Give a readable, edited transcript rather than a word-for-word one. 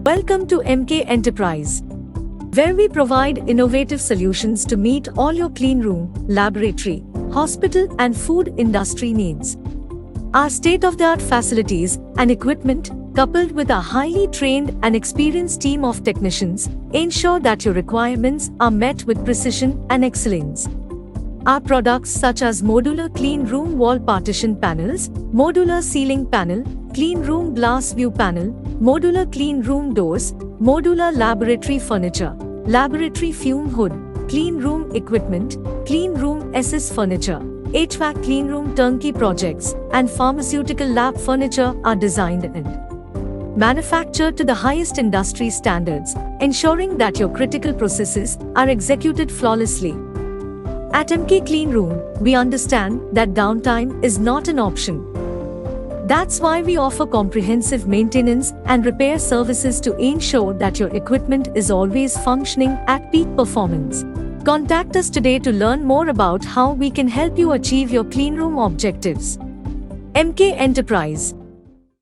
Welcome to MK Enterprise, where we provide innovative solutions to meet all your cleanroom, laboratory, hospital, and food industry needs. Our state-of-the-art facilities and equipment, coupled with a highly trained and experienced team of technicians, ensure that your requirements are met with precision and excellence. Our products such as Modular Cleanroom Wall Partition Panels, Modular Ceiling Panel, Cleanroom Glass View Panel, Modular Cleanroom Doors, Modular Laboratory Furniture, Laboratory Fume Hood, Cleanroom Equipment, Cleanroom SS Furniture, HVAC Cleanroom Turnkey Projects, and Pharmaceutical Lab Furniture are designed and manufactured to the highest industry standards, ensuring that your critical processes are executed flawlessly. At MK Cleanroom, we understand that downtime is not an option. That's why we offer comprehensive maintenance and repair services to ensure that your equipment is always functioning at peak performance. Contact us today to learn more about how we can help you achieve your cleanroom objectives. MK Enterprise.